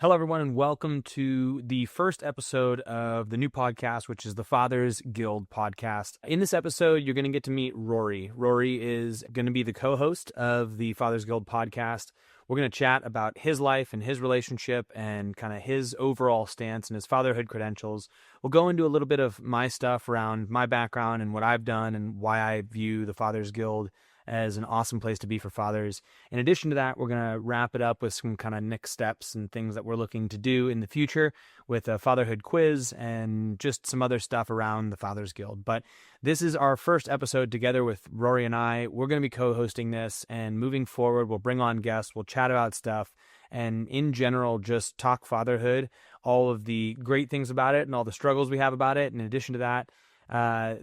Hello, everyone, and welcome to the first episode of the new podcast, which is the Fathers Guild podcast. In this episode, you're going to get to meet Rory. Rory is going to be the co-host of the Fathers Guild podcast. We're going to chat about his life and his relationship and kind of his overall stance and his fatherhood credentials. We'll go into a little bit of my stuff around my background and what I've done and why I view the Fathers Guild as an awesome place to be for fathers. In addition to that, we're going to wrap it up with some kind of next steps and things that we're looking to do in the future with a fatherhood quiz and just some other stuff around the Fathers Guild. But this is our first episode together with Rory and I. We're going to be co-hosting this, and moving forward, we'll bring on guests, we'll chat about stuff, and in general, just talk fatherhood, all of the great things about it and all the struggles we have about it. In addition to that,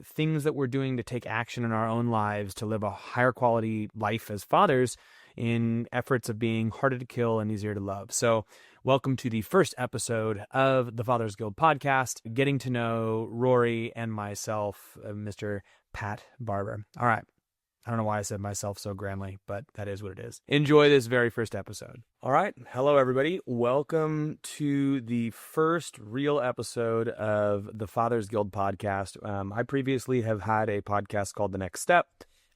things that we're doing to take action in our own lives to live a higher quality life as fathers in efforts of being harder to kill and easier to love. So welcome to the first episode of the Fathers Guild podcast, getting to know Rory and myself, Mr. Pat Barber. All right. I don't know why I said myself so grandly, but that is what it is. Enjoy this very first episode. All right. Hello, everybody. Welcome to the first real episode of the Fathers Guild podcast. I previously have had a podcast called The Next Step.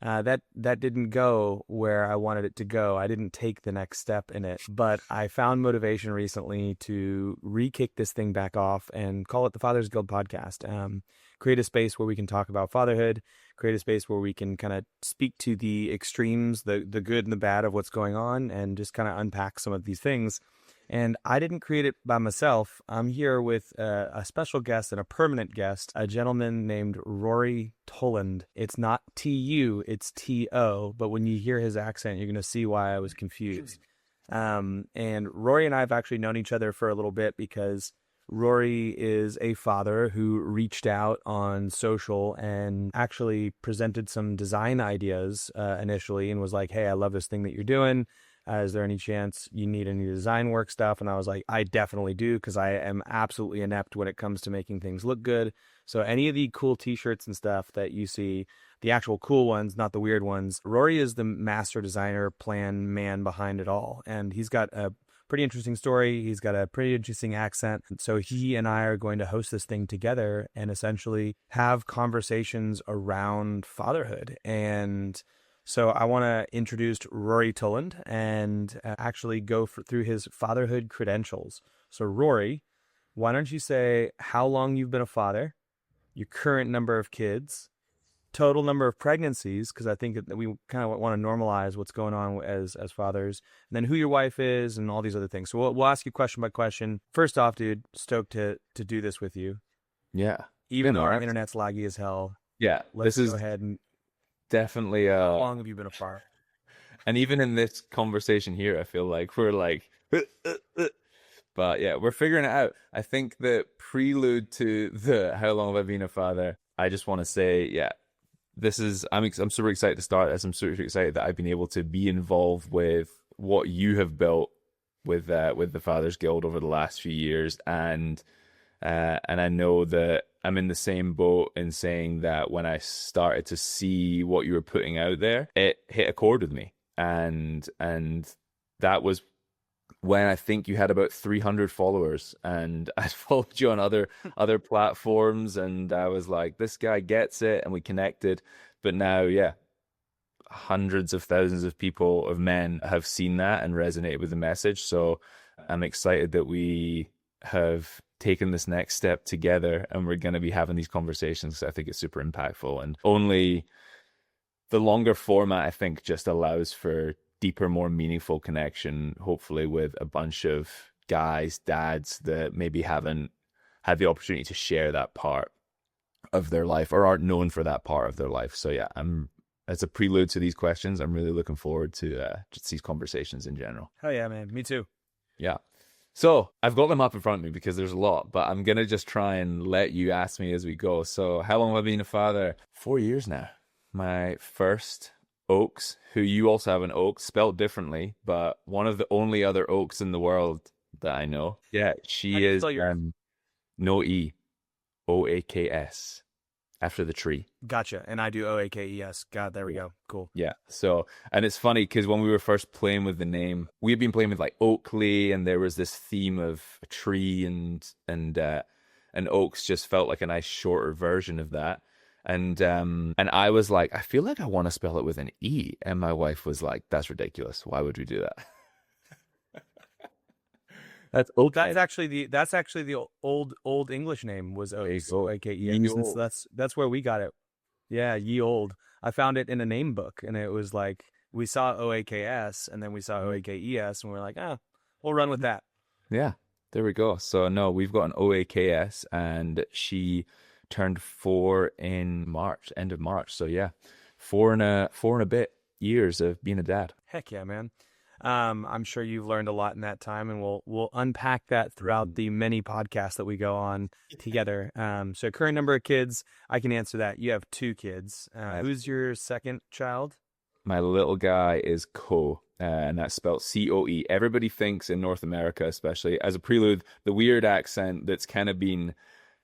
That didn't go where I wanted it to go. I didn't take the next step in it, but I found motivation recently to re-kick this thing back off and call it the Fathers Guild podcast. Create a space where we can talk about fatherhood, create a space where we can kind of speak to the extremes, the good and the bad of what's going on, and just kind of unpack some of these things. And I didn't create it by myself. I'm here with a special guest and a permanent guest, a gentleman named Rory Tolland. It's not T-U, it's T-O, but when you hear his accent, you're going to see why I was confused. And Rory and I have actually known each other for a little bit because Rory is a father who reached out on social and actually presented some design ideas initially and was like, hey, I love this thing that you're doing. Is there any chance you need any design work stuff? And I was like, I definitely do, because I am absolutely inept when it comes to making things look good. So any of the cool t-shirts and stuff that you see, the actual cool ones, not the weird ones, Rory is the master designer plan man behind it all. And he's got a pretty interesting story. He's got a pretty interesting accent. So he and I are going to host this thing together and essentially have conversations around fatherhood. And so I want to introduce Rory Tolland and actually go through his fatherhood credentials. So Rory, why don't you say how long you've been a father, your current number of kids, total number of pregnancies, because I think that we kind of want to normalize what's going on as fathers, and then who your wife is and all these other things. So we'll ask you question by question. First off, dude, stoked to do this with you. Yeah. Even though our internet's laggy as hell. Yeah. Let's go ahead and definitely how long have you been a father? And even in this conversation here, I feel like we're like but yeah, we're figuring it out. I think the prelude to the how long have I been a father, I just want to say, yeah, I'm super excited to start this. I'm super excited that I've been able to be involved with what you have built with the Fathers Guild over the last few years, and I know that I'm in the same boat in saying that when I started to see what you were putting out there, it hit a chord with me, and that was when I think you had about 300 followers, and I followed you on other platforms, and I was like, this guy gets it, and we connected. But now, yeah, hundreds of thousands of people, of men, have seen that and resonated with the message. So I'm excited that we have taken this next step together, and we're going to be having these conversations. I think it's super impactful, and only the longer format, I think, just allows for deeper, more meaningful connection, hopefully with a bunch of guys, dads that maybe haven't had the opportunity to share that part of their life or aren't known for that part of their life. So yeah, as a prelude to these questions, I'm really looking forward to just these conversations in general. Hell yeah, man. Me too. Yeah. So I've got them up in front of me because there's a lot, but I'm going to just try and let you ask me as we go. So how long have I been a father? 4 years now. My first, Oaks, who you also have an Oaks, spelled differently, but one of the only other Oaks in the world that I know. Yeah, she is no E, Oaks. after the tree. Gotcha. And I do OAKES. God, there we go. Cool. Yeah. So, and it's funny because when we were first playing with the name, we had been playing with like Oakley, and there was this theme of a tree, and Oaks just felt like a nice shorter version of that. And I was like, I feel like I want to spell it with an E, and my wife was like, that's ridiculous. Why would we do that? That's okay. That's actually the old English name was Oaks. OAKES. And so that's where we got it. Yeah, ye old. I found it in a name book, and it was like we saw OAKS, and then we saw OAKES, and we're like, we'll run with that. Yeah, there we go. So no, we've got an OAKS, and she turned 4 in March, end of March. So yeah, 4 and a bit years of being a dad. Heck yeah, man. I'm sure you've learned a lot in that time, and we'll unpack that throughout the many podcasts that we go on together. So current number of kids, I can answer that. You have 2 kids. Who's your second child? My little guy is Coe, and that's spelled COE. Everybody thinks in North America, especially as a prelude, the weird accent that's kind of been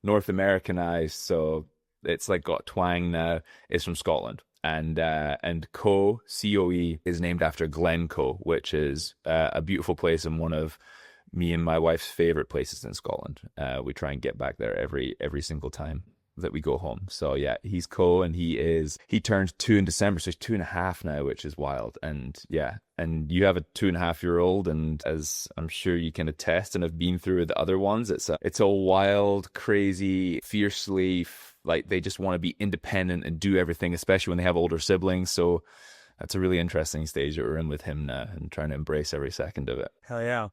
North Americanized, so it's like got twang now, is from Scotland. And Coe, COE, is named after Glencoe, which is a beautiful place and one of me and my wife's favorite places in Scotland. We try and get back there every single time that we go home. So yeah, he's Coe, and he turned 2 in December, so he's 2.5 now, which is wild. And yeah, and you have a 2.5-year-old, and as I'm sure you can attest and have been through with the other ones, it's a wild, crazy, fiercely like they just want to be independent and do everything, especially when they have older siblings. So that's a really interesting stage that we're in with him now, and trying to embrace every second of it. Hell yeah.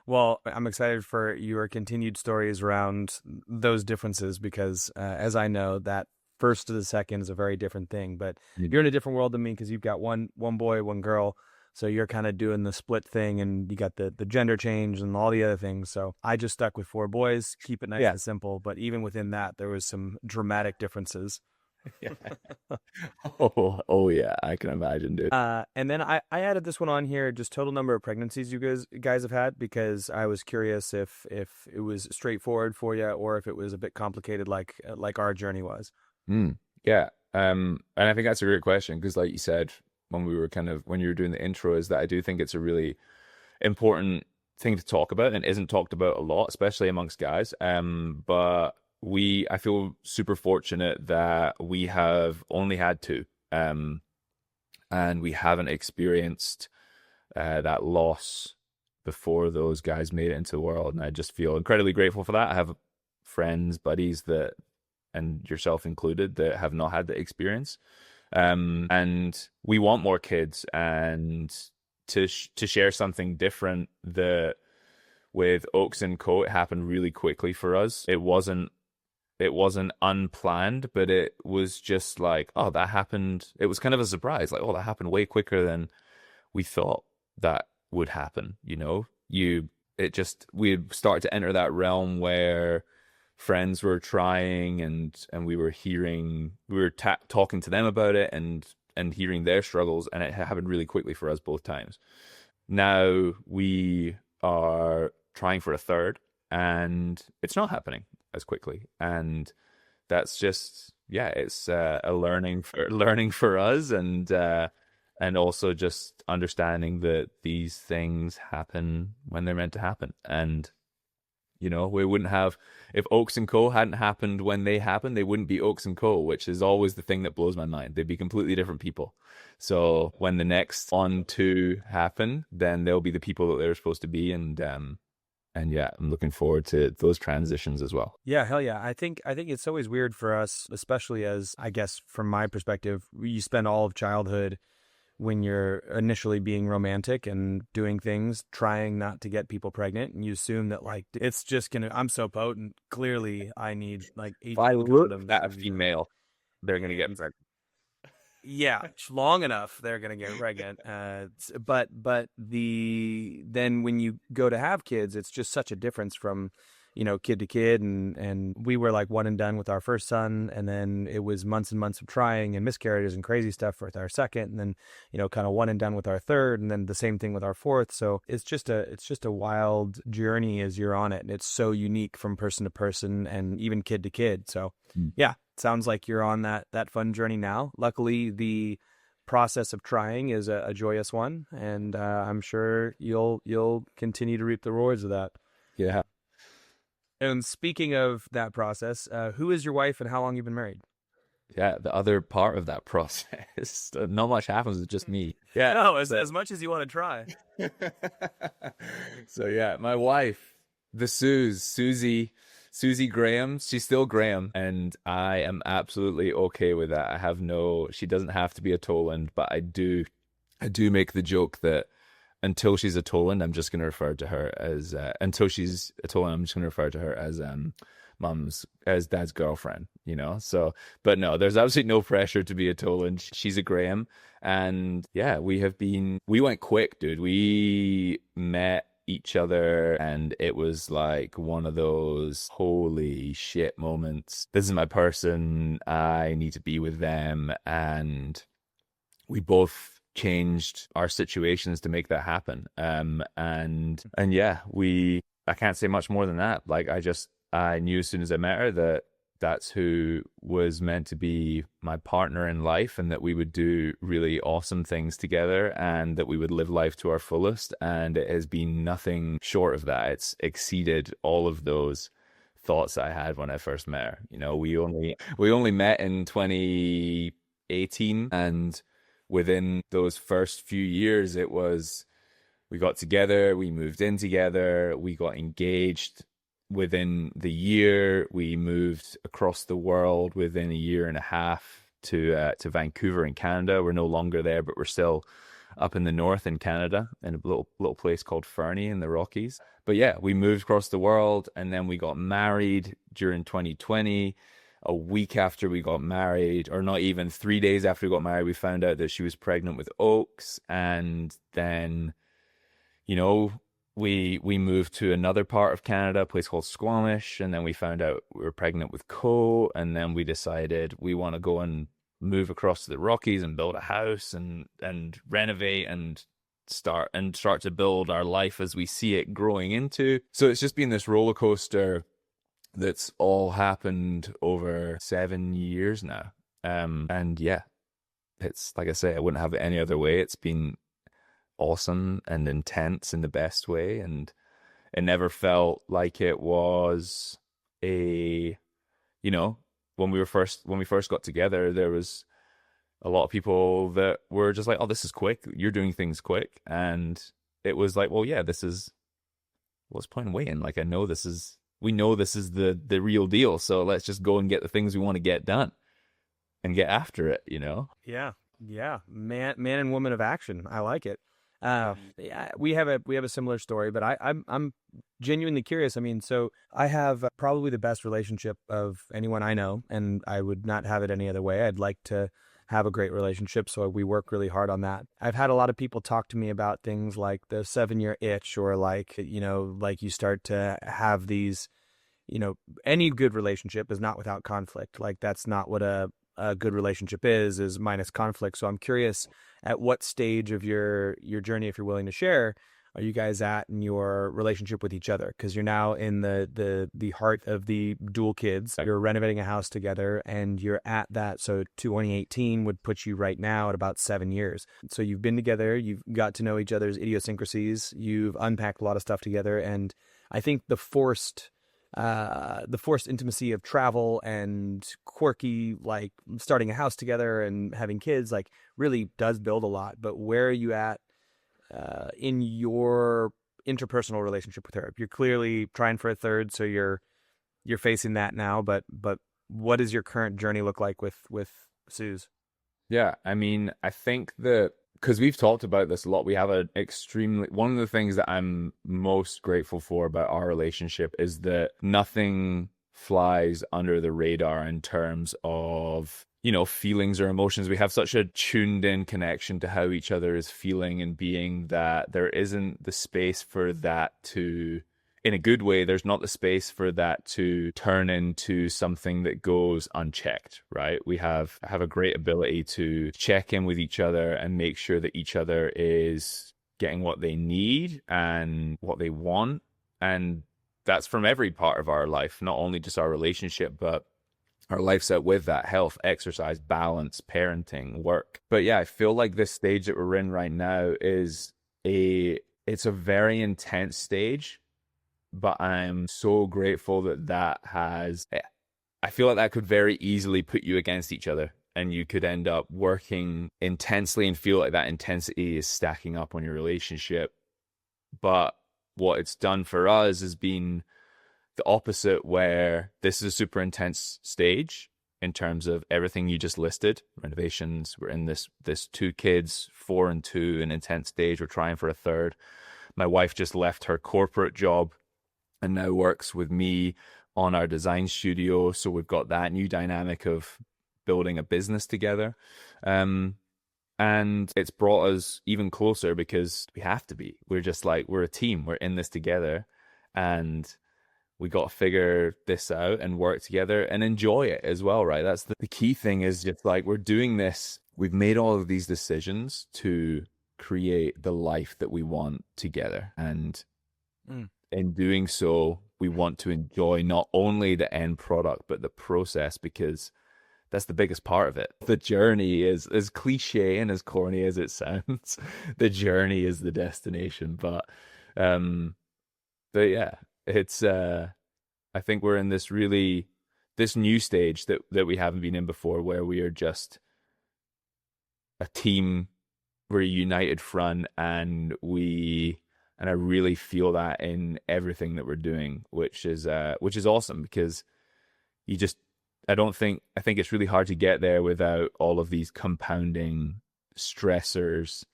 Well, I'm excited for your continued stories around those differences, because as I know, that first to the second is a very different thing. But you're in a different world than me, because you've got one boy, one girl. So you're kind of doing the split thing, and you got the gender change and all the other things. So I just stuck with 4 boys, keep it nice and simple. But even within that, there was some dramatic differences. Yeah. oh yeah, I can imagine, dude. And then I added this one on here, just total number of pregnancies you guys have had, because I was curious if it was straightforward for you, or if it was a bit complicated like our journey was. Yeah. And I think that's a great question, because like you said, when you were doing the intro, is that I do think it's a really important thing to talk about, and isn't talked about a lot, especially amongst guys. But I feel super fortunate that we have only had 2, and we haven't experienced that loss before those guys made it into the world. And I just feel incredibly grateful for that. I have friends, buddies that, and yourself included, that have not had the experience. And we want more kids, and to share something different. That with Oaks and Coe, it happened really quickly for us. It wasn't unplanned, but it was just like, oh, that happened. It was kind of a surprise, like, oh, that happened way quicker than we thought that would happen. You know, we started to enter that realm where friends were trying, and we were talking to them about it, and hearing their struggles, and it happened really quickly for us both times. Now we are trying for a third, and it's not happening as quickly, and that's just, yeah, it's a learning for us, and also just understanding that these things happen when they're meant to happen. And you know, we wouldn't have, if Oaks and Coe hadn't happened when they happened, they wouldn't be Oaks and Coe, which is always the thing that blows my mind. They'd be completely different people. So when the next on 2 happen, then they'll be the people that they're supposed to be. And yeah, I'm looking forward to those transitions as well. Yeah, hell yeah. I think it's always weird for us, especially as, I guess, from my perspective, you spend all of childhood, when you're initially being romantic and doing things, trying not to get people pregnant, and you assume that, like, it's just I'm so potent, clearly I need like 8 if I look at a female, they're gonna get pregnant. Yeah, long enough, they're gonna get pregnant. But then when you go to have kids, it's just such a difference from, you know, kid to kid. And we were like one and done with our first son, and then it was months and months of trying and miscarriages and crazy stuff with our second, and then, you know, kind of one and done with our third, and then the same thing with our fourth. So it's just a wild journey as you're on it, and it's so unique from person to person and even kid to kid. So yeah, sounds like you're on that fun journey now. Luckily, the process of trying is a joyous one, and I'm sure you'll continue to reap the rewards of that. Yeah. And speaking of that process, who is your wife and how long you've been married? Yeah, the other part of that process, not much happens. It's just me. Yeah. No, as much as you want to try. So yeah, my wife, the Susie Graham, she's still Graham, and I am absolutely okay with that. She doesn't have to be a Toland, but I do make the joke that until she's a Toland, I'm just going to refer to her as as dad's girlfriend, you know? So, but no, there's absolutely no pressure to be a Toland. She's a Graham. And yeah, we went quick, dude. We met each other and it was like one of those holy shit moments. This is my person. I need to be with them. And we both changed our situations to make that happen. And yeah, I can't say much more than that. Like I knew as soon as I met her that that's who was meant to be my partner in life, and that we would do really awesome things together, and that we would live life to our fullest. And it has been nothing short of that. It's exceeded all of those thoughts I had when I first met her. You know, we only met in 2018, and within those first few years, we got together, we moved in together, we got engaged. Within the year, we moved across the world within a year and a half to Vancouver in Canada. We're no longer there, but we're still up in the north in Canada in a little place called Fernie in the Rockies. But yeah, we moved across the world, and then we got married during 2020. A week after we got married, or not even 3 days after we got married, we found out that she was pregnant with Oaks. And then, you know, we moved to another part of Canada, a place called Squamish, and then we found out we were pregnant with Co. And then we decided we want to go and move across to the Rockies and build a house and renovate and start to build our life as we see it growing into. So it's just been this roller coaster that's all happened over 7 years now. And yeah, it's like I say, I wouldn't have it any other way. It's been awesome and intense in the best way, and it never felt like it was when we first got together, there was a lot of people that were just like, oh, this is quick, you're doing things quick. And it was like, well, yeah, what's the point in waiting? Like, we know this is the real deal, so let's just go and get the things we want to get done and get after it, you know? Yeah, man and woman of action. I like it. Yeah, we have a similar story, but I'm genuinely curious. I mean, so I have probably the best relationship of anyone I know, and I would not have it any other way. I'd like to have a great relationship, so we work really hard on that. I've had a lot of people talk to me about things like the 7-year itch, or like, you know, like you start to have these, you know, any good relationship is not without conflict. Like, that's not what a good relationship is minus conflict. So I'm curious, at what stage of your journey, if you're willing to share, are you guys at in your relationship with each other? Because you're now in the heart of the dual kids. You're renovating a house together, and you're at that. So 2018 would put you right now at about 7 years. So you've been together, you've got to know each other's idiosyncrasies, you've unpacked a lot of stuff together, and I think the forced intimacy of travel and quirky, like starting a house together and having kids, like really does build a lot. But where are you at in your interpersonal relationship with her? You're clearly trying for a third, so you're facing that now. But what does your current journey look like with Suze? Yeah, I mean, I think that because we've talked about this a lot, we have one of the things that I'm most grateful for about our relationship is that nothing flies under the radar in terms of, you know, feelings or emotions. We have such a tuned in connection to how each other is feeling and being, that there isn't the space for that to, in a good way, there's not the space for that to turn into something that goes unchecked, right? We have a great ability to check in with each other and make sure that each other is getting what they need and what they want. And that's from every part of our life, not only just our relationship, but our life's out with that: health, exercise, balance, parenting, work. But yeah, I feel like this stage that we're in right now it's a very intense stage, but I'm so grateful that I feel like that could very easily put you against each other, and you could end up working intensely and feel like that intensity is stacking up on your relationship. But what it's done for us has been the opposite, where this is a super intense stage in terms of everything you just listed: renovations. We're in this 2 kids, 4 and 2, an intense stage. We're trying for a third. My wife just left her corporate job and now works with me on our design studio. So we've got that new dynamic of building a business together. And it's brought us even closer because we have to be. We're just like, we're a team. We're in this together, and we got to figure this out and work together and enjoy it as well, right? That's the key thing, is just like, we're doing this. We've made all of these decisions to create the life that we want together. And in doing so, we want to enjoy not only the end product, but the process, because that's the biggest part of it. The journey is as cliche and as corny as it sounds. The journey is the destination. But yeah, it's I think we're in this new stage that we haven't been in before, where we are just a team. We're a united front, and I really feel that in everything that we're doing, which is awesome, because I think it's really hard to get there without all of these compounding stressors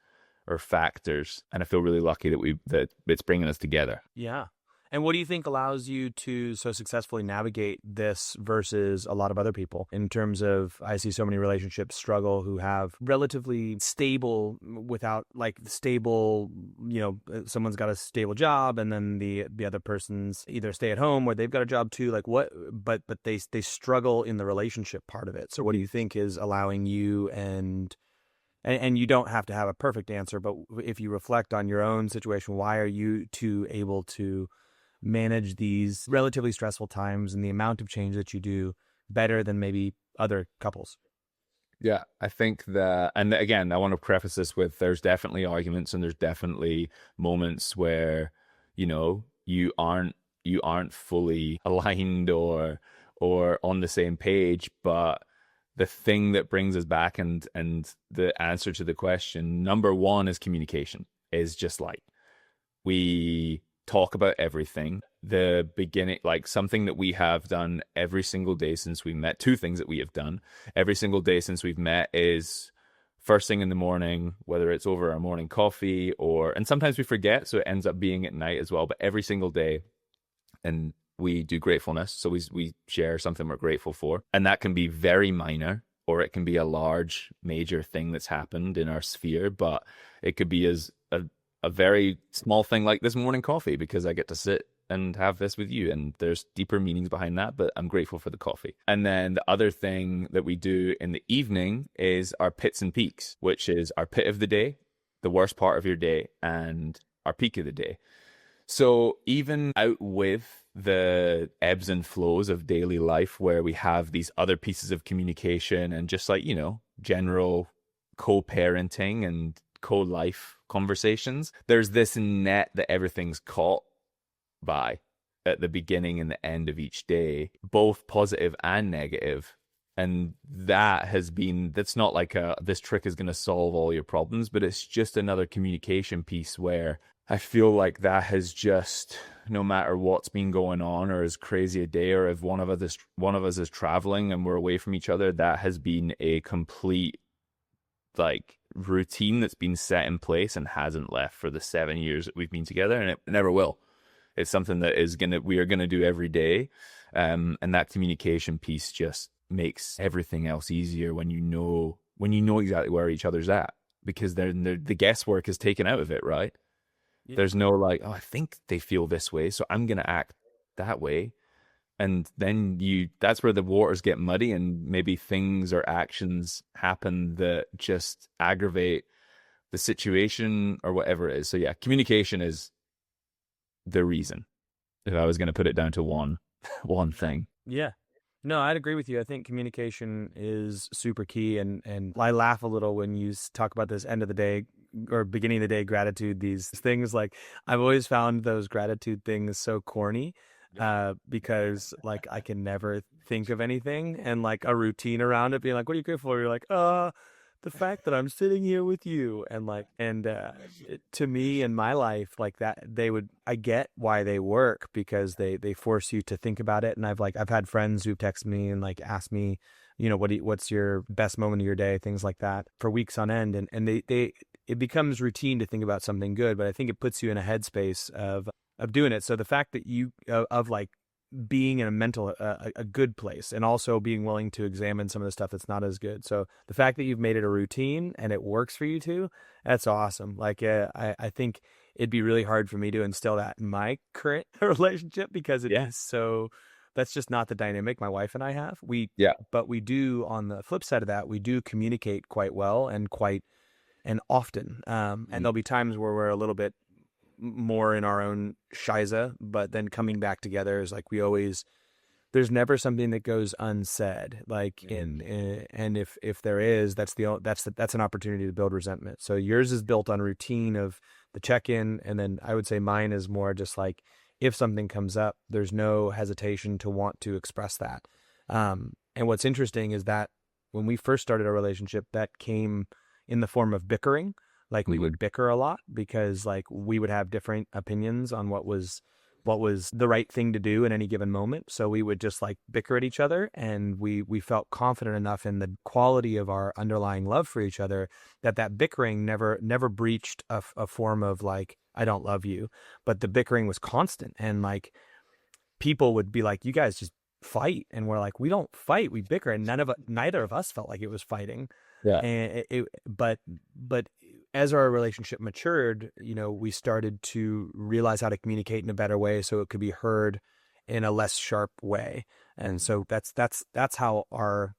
or factors. And I feel really lucky that it's bringing us together. Yeah. And what do you think allows you to so successfully navigate this versus a lot of other people? In terms of, I see so many relationships struggle who have relatively stable, without like stable, someone's got a stable job, and then the other person's either stay at home or they've got a job too. Like what? But they struggle in the relationship part of it. So what do you think is allowing you, and you don't have to have a perfect answer, but if you reflect on your own situation, why are you two able to manage these relatively stressful times and the amount of change that you do better than maybe other couples? Yeah, I think that, and again, I want to preface this with, there's definitely arguments and there's definitely moments where, you aren't fully aligned or on the same page. But the thing that brings us back, and the answer to the question, number one, is communication. Is just like, we talk about everything. The beginning, like something that we have done every single day since we met, 2 things that we have done every single day since we've met is, first thing in the morning, whether it's over our morning coffee and sometimes we forget, so it ends up being at night as well, but every single day, and we do gratefulness. So we share something we're grateful for, and that can be very minor, or it can be a large, major thing that's happened in our sphere. But it could be as a very small thing like this morning coffee, because I get to sit and have this with you, and there's deeper meanings behind that, but I'm grateful for the coffee. And then the other thing that we do in the evening is our pits and peaks, which is our pit of the day, the worst part of your day, and our peak of the day. So even out with the ebbs and flows of daily life, where we have these other pieces of communication and just like, general co-parenting and co-life conversations, there's this net that everything's caught by at the beginning and the end of each day, both positive and negative. And that's not like this trick is going to solve all your problems, but it's just another communication piece where I feel like that has just, no matter what's been going on, or as crazy a day, or if one of us is traveling and we're away from each other, that has been a complete like routine that's been set in place and hasn't left for the 7 years that we've been together, and it never will. It's something that we are gonna do every day, and that communication piece just makes everything else easier when you know exactly where each other's at, because the guesswork is taken out of it, right? Yeah. There's no like, oh, I think they feel this way, so I'm gonna act that way. And then that's where the waters get muddy, and maybe things or actions happen that just aggravate the situation or whatever it is. So yeah, communication is the reason, if I was going to put it down to one thing. Yeah. No, I'd agree with you. I think communication is super key, and I laugh a little when you talk about this end of the day or beginning of the day gratitude. These things, like I've always found those gratitude things so corny, because like I can never think of anything, and like a routine around it being like, "What are you grateful for?" You're like, the fact that I'm sitting here with you," and like, and to me in my life, like that, I get why they work, because they force you to think about it. And I've had friends who've texted me and like asked me, what's your best moment of your day, things like that, for weeks on end, and it becomes routine to think about something good, but I think it puts you in a headspace of doing it. So the fact that you of like being in a good place, and also being willing to examine some of the stuff that's not as good. So the fact that you've made it a routine and it works for you too, that's awesome. Like, I think it'd be really hard for me to instill that in my current relationship, because that's just not the dynamic my wife and I have. But we do, on the flip side of that, we do communicate quite well and often. And there'll be times where we're a little bit more in our own shiza, but then coming back together is like, there's never something that goes unsaid, like and if there is, that's an opportunity to build resentment. So yours is built on routine of the check-in, and then I would say mine is more just like, if something comes up, there's no hesitation to want to express that. And what's interesting is that when we first started our relationship, that came in the form of bickering. Like, we would bicker a lot, because like we would have different opinions on what was the right thing to do in any given moment. So we would just like bicker at each other, and we felt confident enough in the quality of our underlying love for each other that bickering never breached a form of like, I don't love you, but the bickering was constant. And like, people would be like, you guys just fight, and we're like, we don't fight, we bicker, and neither of us felt like it was fighting. Yeah. And but as our relationship matured, we started to realize how to communicate in a better way, so it could be heard in a less sharp way. And so that's how our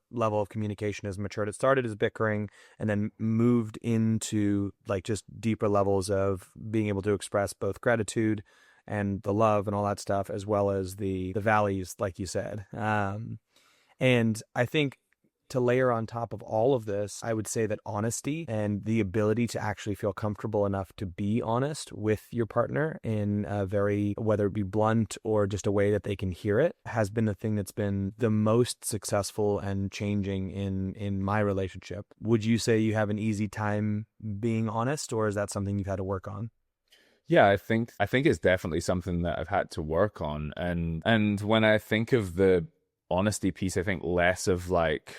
level of communication has matured. It started as bickering, and then moved into like just deeper levels of being able to express both gratitude and the love and all that stuff, as well as the valleys, like you said. And I think, to layer on top of all of this, I would say that honesty and the ability to actually feel comfortable enough to be honest with your partner in a very, whether it be blunt or just a way that they can hear it, has been the thing that's been the most successful and changing in my relationship. Would you say you have an easy time being honest, or is that something you've had to work on? Yeah, I think it's definitely something that I've had to work on. And when I think of the honesty piece, I think less of like,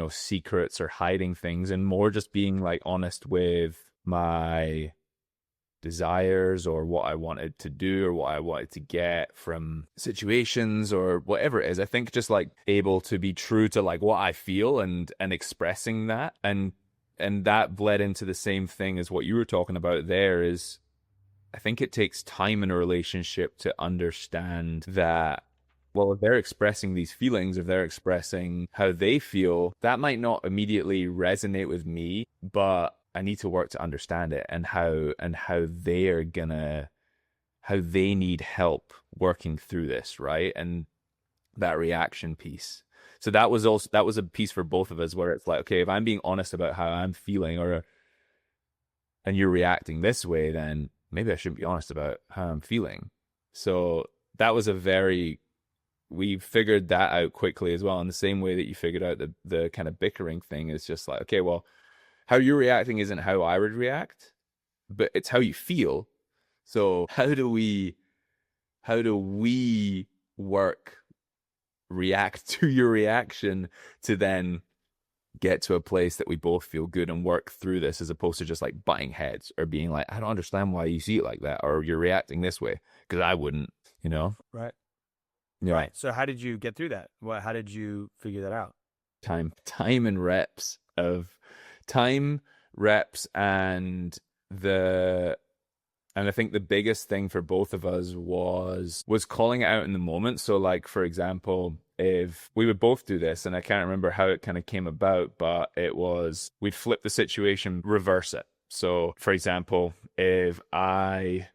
secrets or hiding things, and more just being like honest with my desires, or what I wanted to do, or what I wanted to get from situations, or whatever it is. I think just like able to be true to like what I feel, and expressing that, and that bled into the same thing as what you were talking about there. Is I think it takes time in a relationship to understand that, well, if they're expressing these feelings, if they're expressing how they feel, that might not immediately resonate with me, but I need to work to understand it, and how they need help working through this, right? And that reaction piece. So that was a piece for both of us, where it's like, okay, if I'm being honest about how I'm feeling, and you're reacting this way, then maybe I shouldn't be honest about how I'm feeling. So that was we figured that out quickly as well, in the same way that you figured out the kind of bickering thing. Is just like, okay, well, how you're reacting isn't how I would react, but it's how you feel. So how do we react to your reaction to then get to a place that we both feel good and work through this, as opposed to just like butting heads, or being like, I don't understand why you see it like that, or you're reacting this way, because I wouldn't, Right. Yeah. Right. So how did you get through that? How did you figure that out? Time and reps and I think the biggest thing for both of us was calling it out in the moment. So like, for example, if we would both do this, and I can't remember how it kind of came about, but it was, we'd flip the situation, reverse it. So for example, if I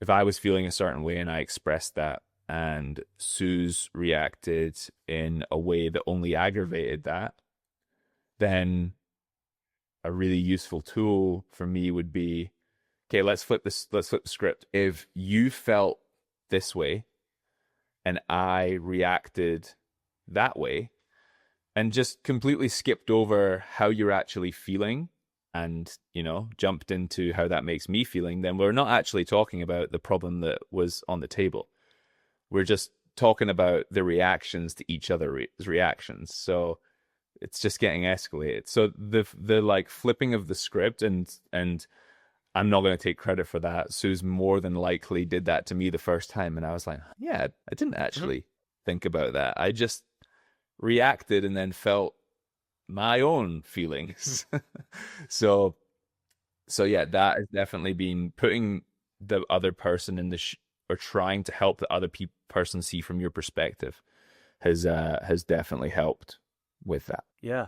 was feeling a certain way and I expressed that, and Suze reacted in a way that only aggravated that, then a really useful tool for me would be, okay, let's flip the script. If you felt this way and I reacted that way, and just completely skipped over how you're actually feeling and, jumped into how that makes me feeling, then we're not actually talking about the problem that was on the table. We're just talking about the reactions to each other's reactions. So it's just getting escalated. So the like flipping of the script, and I'm not going to take credit for that. Suze more than likely did that to me the first time, and I was like, yeah, I didn't actually think about that. I just reacted and then felt my own feelings. so yeah, that has definitely been putting the other person in the or trying to help the other person see from your perspective has definitely helped with that. Yeah.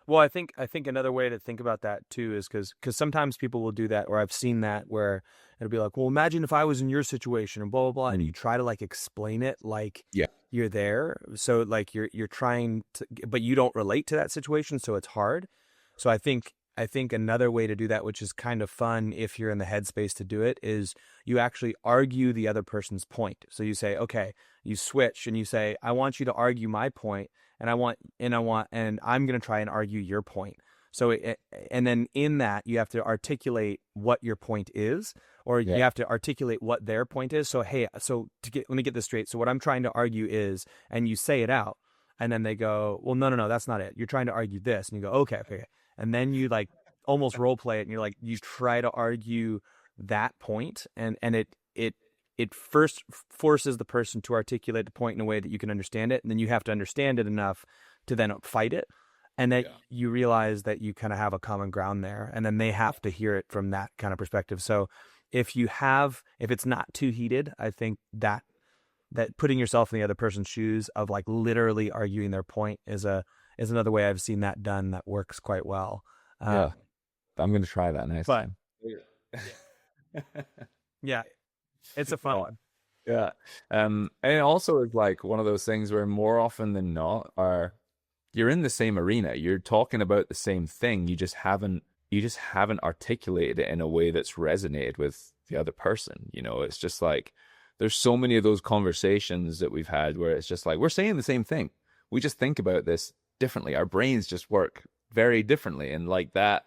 Well, I think another way to think about that too is because sometimes people will do that, or I've seen that, where it'll be like, well, imagine if I was in your situation and blah, blah, blah. And you try to like explain it like you're there. So like you're trying to, but you don't relate to that situation. So it's hard. So I think another way to do that, which is kind of fun if you're in the headspace to do it, is you actually argue the other person's point. So you say, okay, you switch and you say, I want you to argue my point, and I'm going to try and argue your point. So, and then in that, you have to articulate what your point is, or you have to articulate what their point is. So, hey, let me get this straight. So what I'm trying to argue is, and you say it out, and then they go, well, no, that's not it. You're trying to argue this. And you go, okay. And then you like almost role play it, and you're like, you try to argue that point, and it first forces the person to articulate the point in a way that you can understand it, and then you have to understand it enough to then fight it, and then you realize that you kind of have a common ground there, and then they have to hear it from that kind of perspective. So if it's not too heated, I think that putting yourself in the other person's shoes of like literally arguing their point is another way I've seen that done that works quite well. I'm going to try that next time. Yeah. It's a fun one. Yeah. And it also is like one of those things where more often than not you're in the same arena. You're talking about the same thing. You just haven't articulated it in a way that's resonated with the other person. It's just like, there's so many of those conversations that we've had where it's just like, we're saying the same thing. We just think about this differently. Our brains just work very differently. And like that,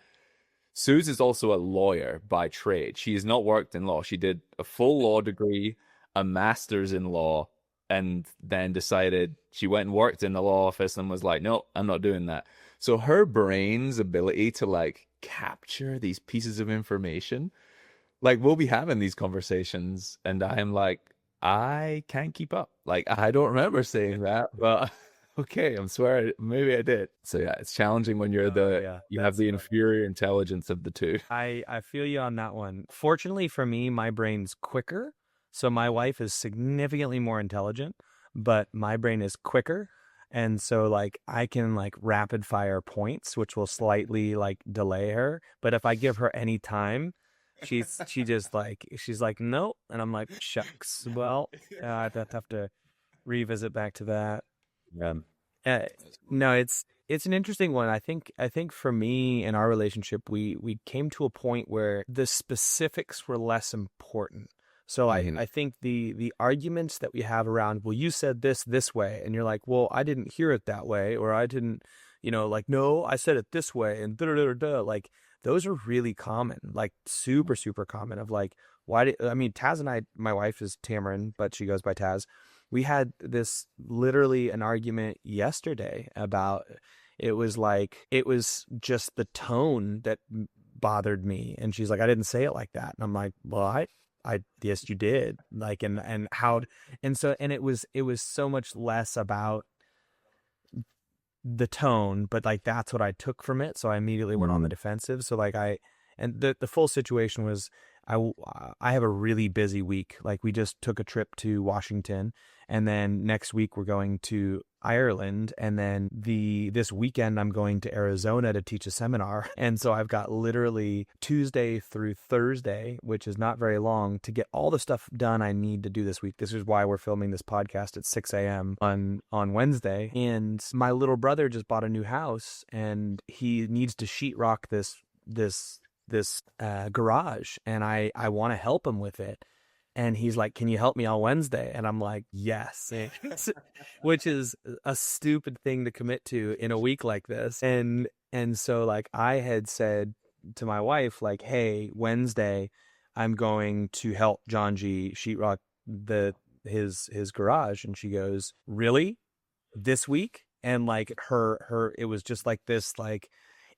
Suze is also a lawyer by trade. She has not worked in law. She did a full law degree, a master's in law, and then decided she went and worked in the law office and was like, no, I'm not doing that. So her brain's ability to like capture these pieces of information, like we'll be having these conversations and I'm like, I can't keep up. Like, I don't remember saying that, but okay, I'm swearing, maybe I did. So yeah, it's challenging when you're you have the inferior intelligence of the two. I feel you on that one. Fortunately for me, my brain's quicker. So my wife is significantly more intelligent, but my brain is quicker. And so like I can like rapid fire points, which will slightly like delay her. But if I give her any time, she's like, no. And I'm like, shucks. Well, I'd have to revisit back to that. No, it's an interesting one. I think for me in our relationship, we came to a point where the specifics were less important. So I think the arguments that we have around, well, you said this way, and you're like, well, I didn't hear it that way, or I didn't, like, no, I said it this way, and like those are really common, like super, super common of like, Taz and I, my wife is Tamarin, but she goes by Taz. We had literally an argument yesterday about, it was just the tone that bothered me. And she's like, I didn't say it like that. And I'm like, well, yes, you did. Like, and how, and so, and it was so much less about the tone, but like, that's what I took from it. So I immediately went on the defensive. So like and the full situation was, I have a really busy week. Like we just took a trip to Washington, and then next week we're going to Ireland, and then this weekend I'm going to Arizona to teach a seminar. And so I've got literally Tuesday through Thursday, which is not very long, to get all the stuff done I need to do this week. This is why we're filming this podcast at 6 a.m. on Wednesday. And my little brother just bought a new house, and he needs to sheetrock this garage, and I want to help him with it. And he's like, can you help me on Wednesday? And I'm like, yes, which is a stupid thing to commit to in a week like this. And so like I had said to my wife, like, hey, Wednesday, I'm going to help John G sheetrock his garage. And she goes, really? This week? And like it was just like this, like,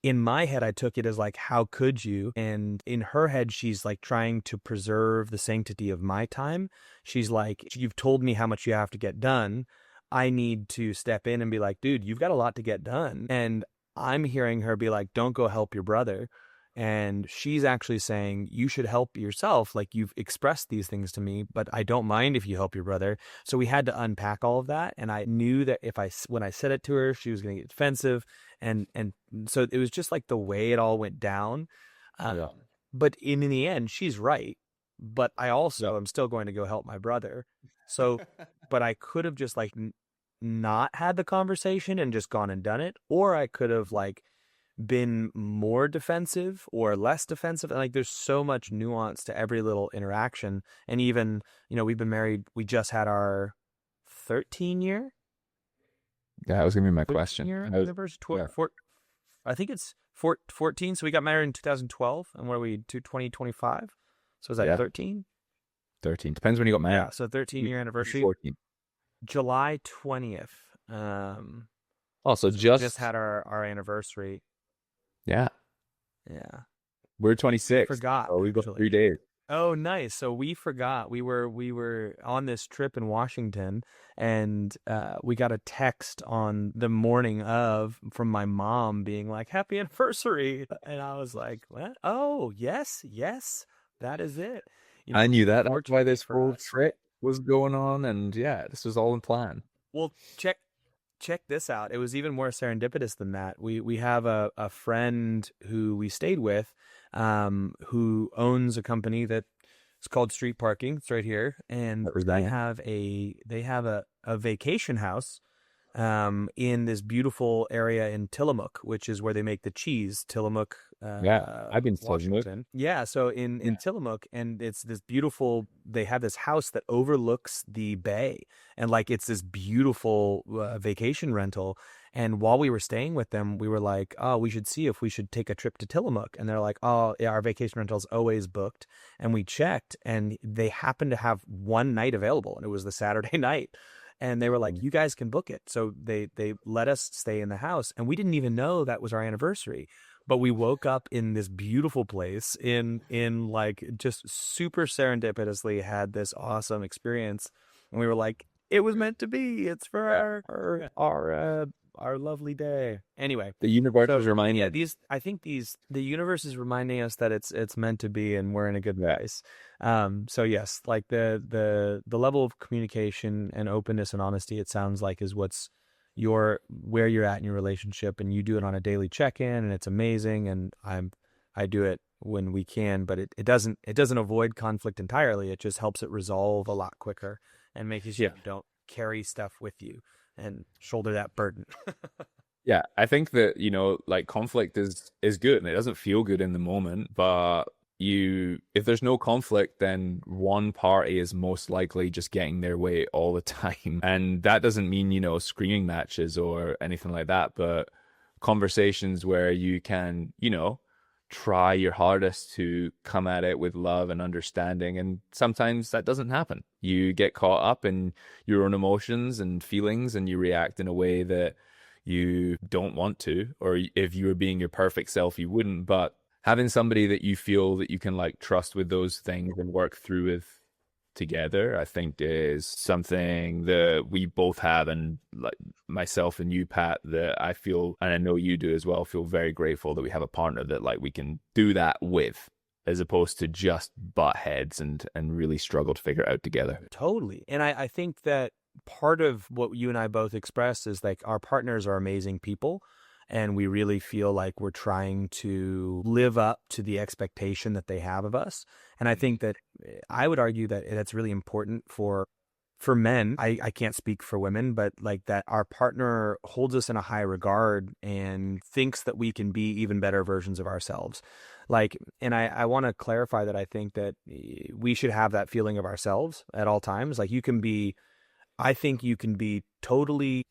in my head, I took it as like, how could you? And in her head, she's like trying to preserve the sanctity of my time. She's like, you've told me how much you have to get done. I need to step in and be like, dude, you've got a lot to get done. And I'm hearing her be like, don't go help your brother. And she's actually saying, you should help yourself. Like, you've expressed these things to me, but I don't mind if you help your brother. So we had to unpack all of that. And I knew that when I said it to her, she was going to get defensive. And so it was just like the way it all went down. Yeah. But in the end, she's right. But I also am still going to go help my brother. So, but I could have just like not had the conversation and just gone and done it. Or I could have like been more defensive or less defensive. And like, there's so much nuance to every little interaction. And even, we've been married, we just had our 13-year. Yeah, that was gonna be my question. Anniversary. I think it's 14. So we got married in 2012, and what are we to 2025? So is that 13? 13 depends when you got married. Yeah, so 13-year anniversary. 14. July 20th. Also, just had our anniversary. Yeah. We're 26. Forgot. Oh, we've got 3 days. Oh, nice. So we forgot. We were on this trip in Washington, and we got a text on the morning from my mom being like, happy anniversary. And I was like, what? Oh, yes, that is it. I knew that. That's why this whole trip was going on. And yeah, this was all in plan. Well, check this out. It was even more serendipitous than that. We have a friend who we stayed with, who owns a company that is called Street Parking. It's right here, and they have a vacation house in this beautiful area in Tillamook, which is where they make the cheese. Tillamook. I've been to Tillamook. Yeah, so in Tillamook, and it's this beautiful. They have this house that overlooks the bay, and like it's this beautiful vacation rental. And while we were staying with them, we were like, oh, we should see if we should take a trip to Tillamook. And they're like, oh, yeah, our vacation rental's always booked. And we checked, and they happened to have one night available, and it was the Saturday night. And they were like, you guys can book it. So they let us stay in the house, and we didn't even know that was our anniversary. But we woke up in this beautiful place in like just super serendipitously had this awesome experience. And we were like, it was meant to be. It's for our lovely day. Anyway, the universe was reminding the universe is reminding us that it's meant to be, and we're in a good place. So yes, like the level of communication and openness and honesty, it sounds like, is where you're at in your relationship, and you do it on a daily check-in, and it's amazing. And I do it when we can, but it doesn't avoid conflict entirely. It just helps it resolve a lot quicker and makes sure you don't carry stuff with you and shoulder that burden. Yeah, I think that, like, conflict is good, and it doesn't feel good in the moment, but if there's no conflict, then one party is most likely just getting their way all the time. And that doesn't mean, screaming matches or anything like that, but conversations where you can, try your hardest to come at it with love and understanding. And sometimes that doesn't happen. You get caught up in your own emotions and feelings, and you react in a way that you don't want to, or if you were being your perfect self, you wouldn't. But having somebody that you feel that you can like trust with those things and work through with together, I think is something that we both have, and like myself and you, Pat, that I feel, and I know you do as well, feel very grateful that we have a partner that like we can do that with. as opposed to just butt heads and really struggle to figure it out together. Totally. And I think that part of what you and I both express is like our partners are amazing people. And we really feel like we're trying to live up to the expectation that they have of us. And I think that I would argue that it's really important for men. I can't speak for women, but like that our partner holds us in a high regard and thinks that we can be even better versions of ourselves. Like, and I want to clarify that I think that we should have that feeling of ourselves at all times. Like I think you can be totally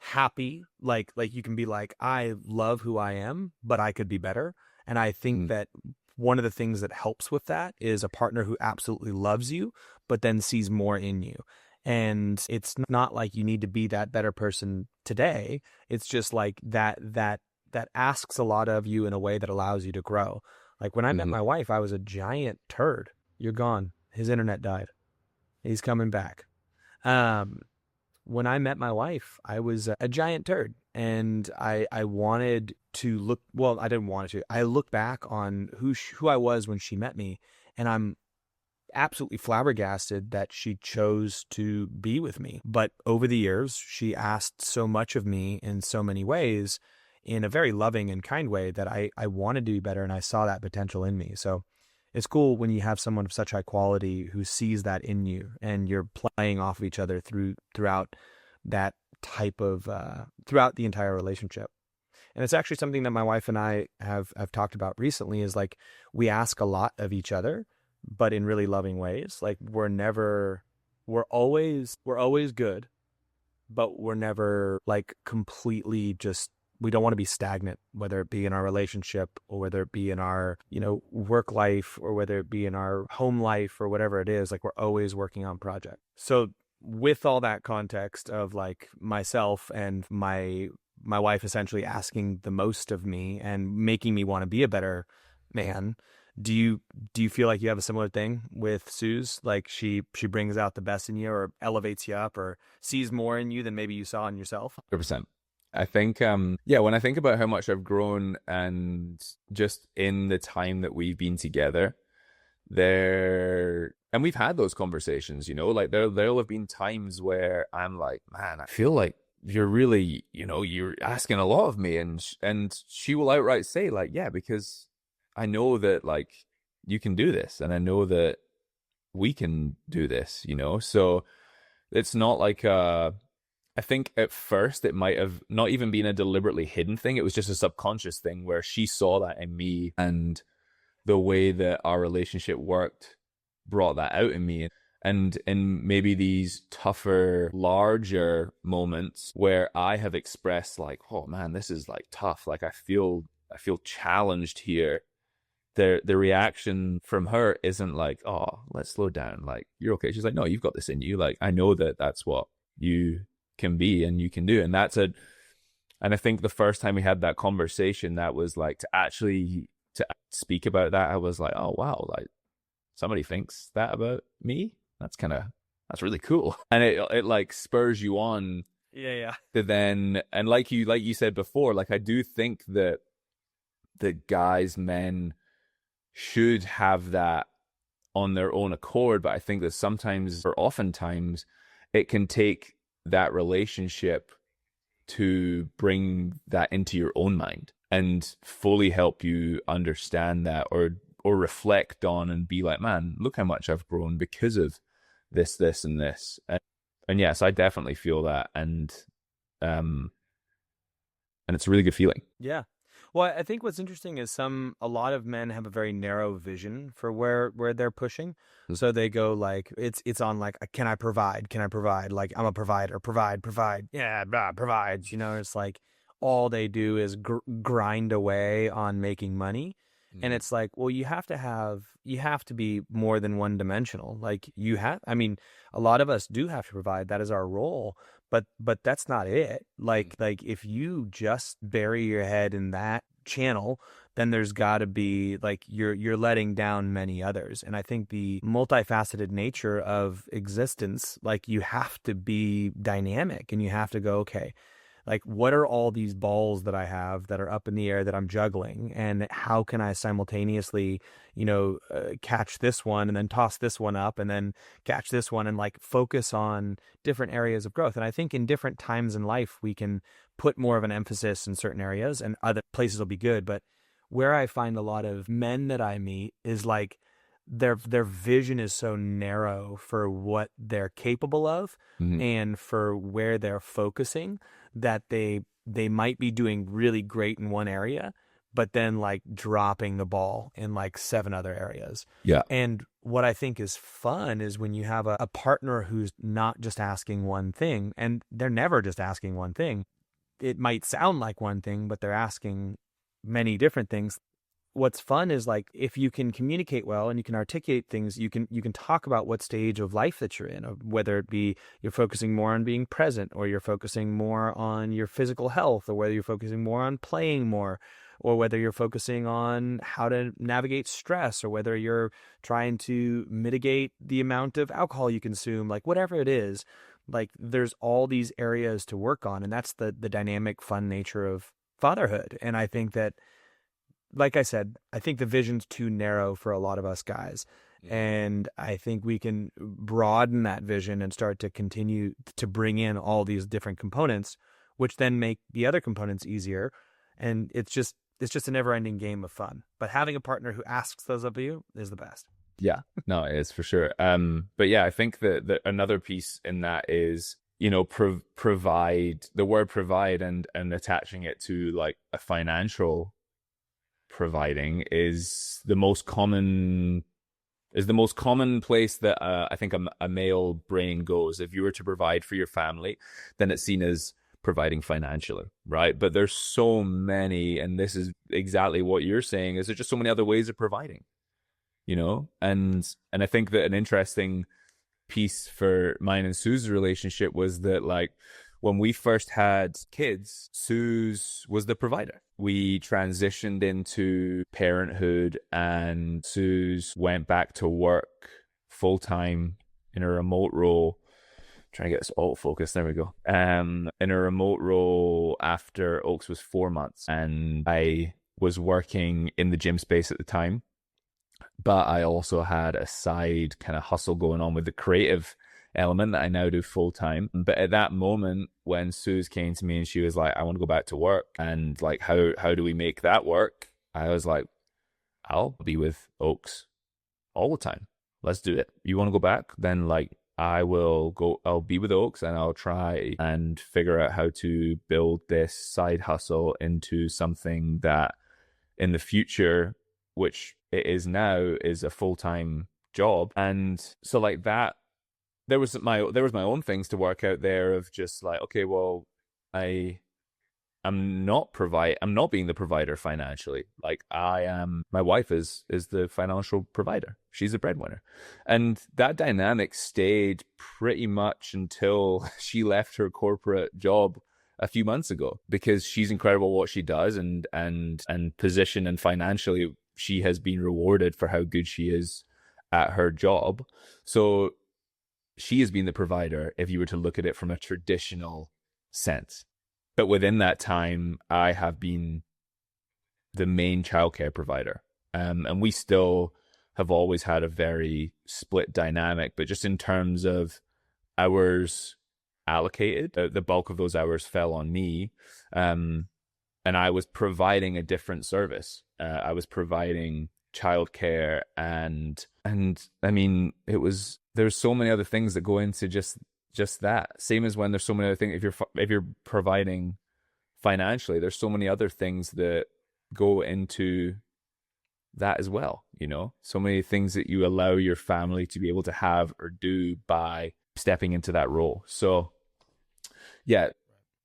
happy. Like you can be like, I love who I am, but I could be better. And I think that one of the things that helps with that is a partner who absolutely loves you, but then sees more in you. And it's not like you need to be that better person today. It's just like that asks a lot of you in a way that allows you to grow. Like when I met my wife, I was a giant turd. You're gone. His internet died. He's coming back. When I met my wife, I was a giant turd, and I wanted to look, well, I didn't want to. I look back on who I was when she met me, and I'm absolutely flabbergasted that she chose to be with me. But over the years, she asked so much of me in so many ways, in a very loving and kind way, that I wanted to be better, and I saw that potential in me. So it's cool when you have someone of such high quality who sees that in you, and you're playing off of each other throughout that type of throughout the entire relationship. And it's actually something that my wife and I have talked about recently, is like we ask a lot of each other, but in really loving ways. Like we're always good, but we're never like completely just, we don't want to be stagnant, whether it be in our relationship or whether it be in our, work life, or whether it be in our home life or whatever it is. Like we're always working on projects. So with all that context of like myself and my wife essentially asking the most of me and making me want to be a better man, do you feel like you have a similar thing with Suze? Like she brings out the best in you, or elevates you up, or sees more in you than maybe you saw in yourself? 100%. I think, when I think about how much I've grown, and just in the time that we've been together, and we've had those conversations, like there'll have been times where I'm like, man, I feel like you're really, you're asking a lot of me, and she will outright say like, yeah, because I know that like you can do this, and I know that we can do this, so it's not like I think at first it might have not even been a deliberately hidden thing. It was just a subconscious thing where she saw that in me, and the way that our relationship worked brought that out in me. And in maybe these tougher, larger moments where I have expressed like, oh man, this is like tough. Like I feel challenged here. The reaction from her isn't like, oh, let's slow down. Like, you're okay. She's like, no, you've got this in you. Like, I know that that's what you can be and you can do. And and I think the first time we had that conversation, that was like to speak about that, I was like, oh wow, like somebody thinks that about me. That's really cool. And it like spurs you on. Yeah. To then, and like you said before, like I do think that men should have that on their own accord, but I think that sometimes, or oftentimes, it can take that relationship to bring that into your own mind and fully help you understand that, or reflect on and be like, man, look how much I've grown because of this, and this. And yes, I definitely feel that. And it's a really good feeling. Yeah. Well, I think what's interesting is a lot of men have a very narrow vision for where they're pushing. Mm-hmm. So they go like, it's on like, can I provide? Like, I'm a provider, provide. Yeah, provides, it's like all they do is grind away on making money. Mm-hmm. And it's like, well, you have to be more than one dimensional. Like a lot of us do have to provide. That is our role. But that's not it. Like if you just bury your head in that channel, then there's got to be like you're letting down many others. And I think the multifaceted nature of existence, like you have to be dynamic, and you have to go, okay, Like, what are all these balls that I have that are up in the air that I'm juggling? And how can I simultaneously, catch this one and then toss this one up and then catch this one and like focus on different areas of growth? And I think in different times in life, we can put more of an emphasis in certain areas and other places will be good. But where I find a lot of men that I meet is like, their vision is so narrow for what they're capable of Mhm. and for where they're focusing that they might be doing really great in one area, but then like dropping the ball in like seven other areas. Yeah. And what I think is fun is when you have a partner who's not just asking one thing, and they're never just asking one thing. It might sound like one thing, but they're asking many different things. What's fun is like if you can communicate well and you can articulate things, you can talk about what stage of life that you're in, whether it be you're focusing more on being present, or you're focusing more on your physical health, or whether you're focusing more on playing more, or whether you're focusing on how to navigate stress, or whether you're trying to mitigate the amount of alcohol you consume, like whatever it is. Like there's all these areas to work on, and that's the dynamic fun nature of fatherhood. And I think that, like I said, I think the vision's too narrow for a lot of us guys. And I think we can broaden that vision and start to continue to bring in all these different components, which then make the other components easier. And it's just a never ending game of fun. But having a partner who asks those of you is the best. Yeah, no, it is for sure. But yeah, I think that another piece in that is, provide, the word provide and attaching it to like a financial providing is the most common place that I think a male brain goes. If you were to provide for your family, then it's seen as providing financially, right? But there's so many, and this is exactly what you're saying, is there's just so many other ways of providing, and I think that an interesting piece for mine and Sue's relationship was that, like, when we first had kids, Suze was the provider. We transitioned into parenthood and Suze went back to work full time in a remote role. Trying to get this alt focus. There we go. In a remote role after Oaks was 4 months, and I was working in the gym space at the time, but I also had a side kind of hustle going on with the creative element that I now do full time. But at that moment, when Suze came to me and she was like, I want to go back to work, and like, how do we make that work? I was like, I'll be with Oaks all the time. Let's do it. You want to go back? Then like, I'll be with Oaks and I'll try and figure out how to build this side hustle into something that in the future, which it is now, is a full-time job. And so like that, there was my own things to work out there of just like, okay, well, I'm not being the provider financially. Like my wife is the financial provider. She's a breadwinner. And that dynamic stayed pretty much until she left her corporate job a few months ago, because she's incredible at what she does, and position and financially she has been rewarded for how good she is at her job. So she has been the provider if you were to look at it from a traditional sense. But within that time, I have been the main childcare provider. And we still have always had a very split dynamic, but just in terms of hours allocated, the bulk of those hours fell on me. And I was providing a different service. I was providing childcare, and I mean, there's so many other things that go into just that. Same as when there's so many other things. If you're providing financially, there's so many other things that go into that as well. So many things that you allow your family to be able to have or do by stepping into that role. So yeah,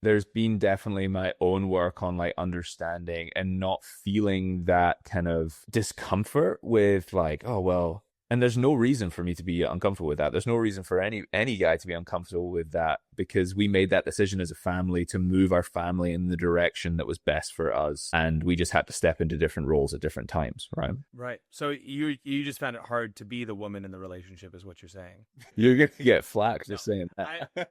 there's been definitely my own work on like understanding and not feeling that kind of discomfort with like, oh well, And there's no reason for me to be uncomfortable with that. There's no reason for any guy to be uncomfortable with that, because we made that decision as a family to move our family in the direction that was best for us, and we just had to step into different roles at different times, right? Right. So you just found it hard to be the woman in the relationship, is what you're saying. You're gonna get flack just saying that.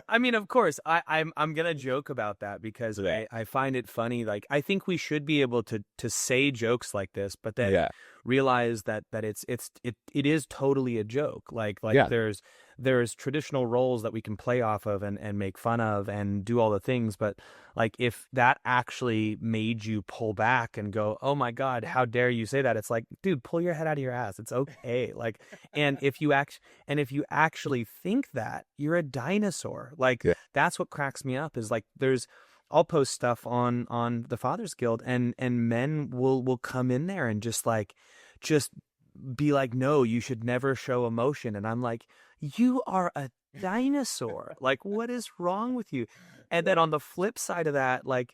I mean, of course, I'm gonna joke about that because Yeah. I find it funny. Like, I think we should be able to say jokes like this, but then Yeah. realize that it is totally a joke. Like Yeah. there's traditional roles that we can play off of and make fun of and do all the things, but like, if that actually made you pull back and go, oh my God, how dare you say that? It's like, dude, pull your head out of your ass. It's okay. Like, and if you actually think that, you're a dinosaur. Like, Yeah. that's what cracks me up, is like, I'll post stuff on the Fathers Guild, and men will come in there and just be like, no, you should never show emotion. And I'm like, you are a dinosaur. Like, what is wrong with you? And then on the flip side of that, like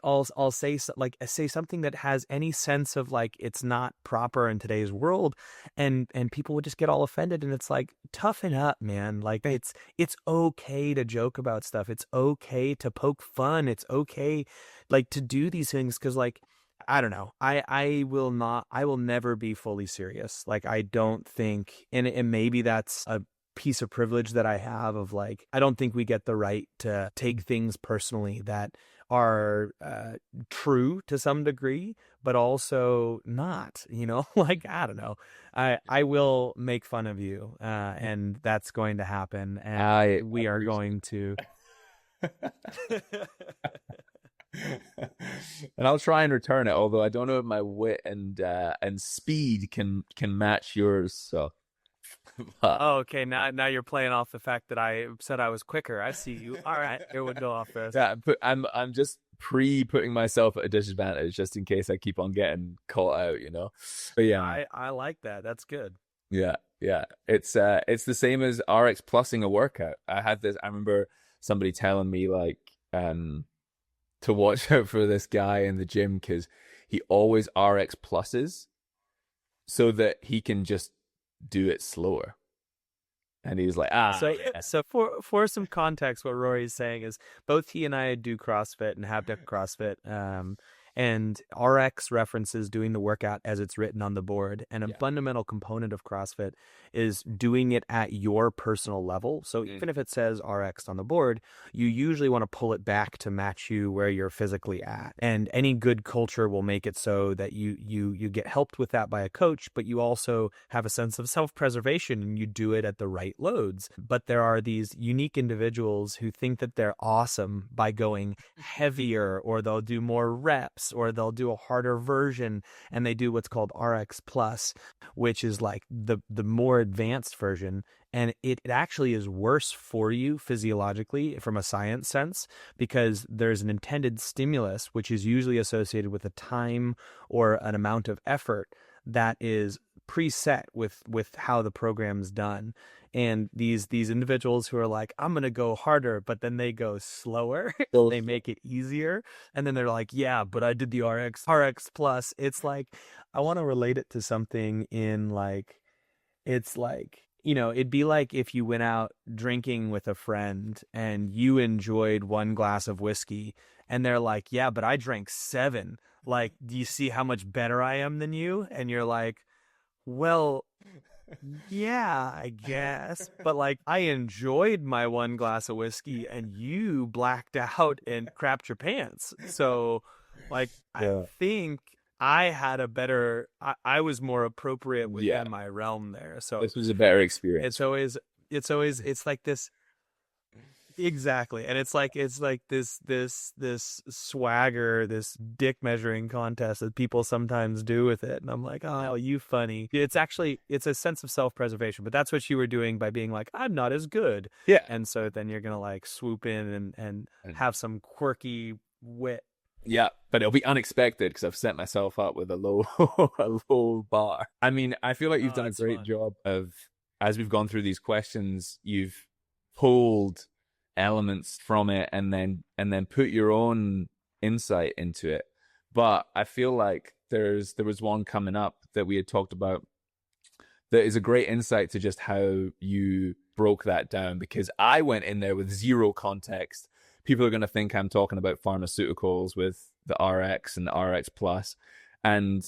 I'll say say something that has any sense of like, it's not proper in today's world, and people would just get all offended. And it's like, toughen up, man. Like, it's okay to joke about stuff. It's okay to poke fun. It's okay, like, to do these things, because, like, I don't know. I will never be fully serious. Like, I don't think, and maybe that's a piece of privilege that I have, of like, I don't think we get the right to take things personally that are true to some degree, but also not, like, I don't know. I will make fun of you, and that's going to happen, and we are going to. And I'll try and return it, although I don't know if my wit and speed can match yours. So. Oh, okay. Now you're playing off the fact that I said I was quicker. I see you. All right, here we go off this. Yeah, but I'm just putting myself at a disadvantage just in case I keep on getting caught out, But yeah, I like that. That's good. Yeah. It's the same as RX plusing a workout. I remember somebody telling me, like, to watch out for this guy in the gym because he always RX pluses so that he can just do it slower. And he's like, So for some context, what Rory's saying is both he and I do CrossFit and have done CrossFit. And RX references doing the workout as it's written on the board. And a fundamental component of CrossFit is doing it at your personal level. So even if it says RX on the board, you usually want to pull it back to match you where you're physically at. And any good culture will make it so that you get helped with that by a coach, but you also have a sense of self-preservation and you do it at the right loads. But there are these unique individuals who think that they're awesome by going heavier, or they'll do more reps, or they'll do a harder version, and they do what's called RX Plus, which is like the more advanced version. And it actually is worse for you physiologically from a science sense, because there's an intended stimulus, which is usually associated with a time or an amount of effort that is preset with how the program's done. And these individuals who are like, I'm going to go harder, but then they go slower, they make it easier. And then they're like, yeah, but I did the RX Plus. It's like, I want to relate it to something in like, it's like, it'd be like if you went out drinking with a friend and you enjoyed one glass of whiskey and they're like, yeah, but I drank 7. Like, do you see how much better I am than you? And you're like, well, yeah, I guess. But like, I enjoyed my one glass of whiskey and you blacked out and crapped your pants. So like, I think I had a better, I was more appropriate within my realm there. So this was a better experience. It's like this. Exactly. And it's like this swagger, this dick measuring contest that people sometimes do with it. And I'm like, oh, you funny. It's a sense of self-preservation, but that's what you were doing by being like, I'm not as good. Yeah. And so then you're going to like swoop in and have some quirky wit. Yeah, but it'll be unexpected because I've set myself up with a low bar. I mean, I feel like you've done a great job of, as we've gone through these questions, you've pulled elements from it and then put your own insight into it. But I feel like there was one coming up that we had talked about that is a great insight to just how you broke that down, because I went in there with zero context. People are going to think I'm talking about pharmaceuticals with the RX and the RX Plus, and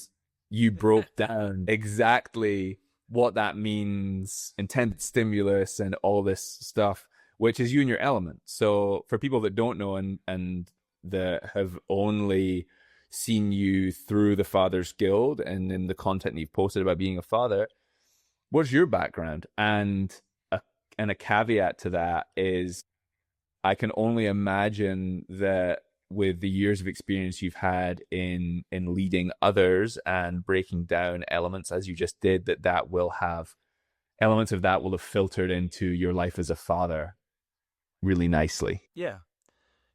you broke down exactly what that means, intense stimulus and all this stuff, which is you and your element. So for people that don't know and that have only seen you through the Father's Guild and in the content you've posted about being a father, what's your background? And a caveat to that is, I can only imagine that with the years of experience you've had in leading others and breaking down elements as you just did, that will have elements of that will have filtered into your life as a father really nicely.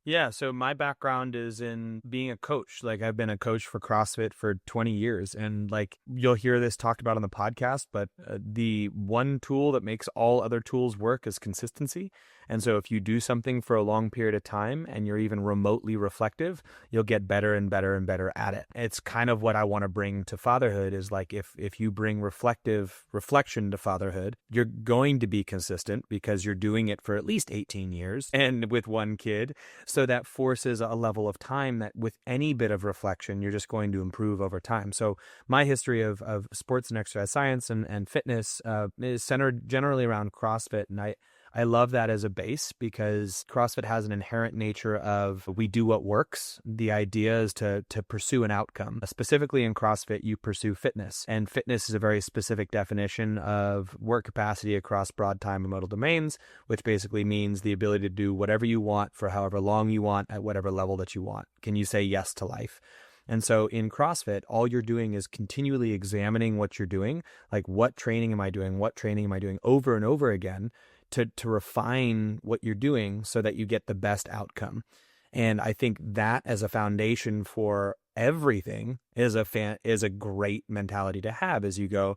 Yeah, so my background is in being a coach. Like, I've been a coach for CrossFit for 20 years. And like, you'll hear this talked about on the podcast, but the one tool that makes all other tools work is consistency. And so if you do something for a long period of time and you're even remotely reflective, you'll get better and better and better at it. It's kind of what I want to bring to fatherhood, is like, if you bring reflection to fatherhood, you're going to be consistent because you're doing it for at least 18 years and with one kid. So that forces a level of time that with any bit of reflection, you're just going to improve over time. So my history of sports and exercise science and fitness is centered generally around CrossFit. And I love that as a base because CrossFit has an inherent nature of we do what works. The idea is to pursue an outcome. Specifically in CrossFit, you pursue fitness. And fitness is a very specific definition of work capacity across broad time and modal domains, which basically means the ability to do whatever you want for however long you want at whatever level that you want. Can you say yes to life? And so in CrossFit, all you're doing is continually examining what you're doing. Like, what training am I doing? What training am I doing over and over again to refine what you're doing so that you get the best outcome. And I think that as a foundation for everything is a great mentality to have as you go,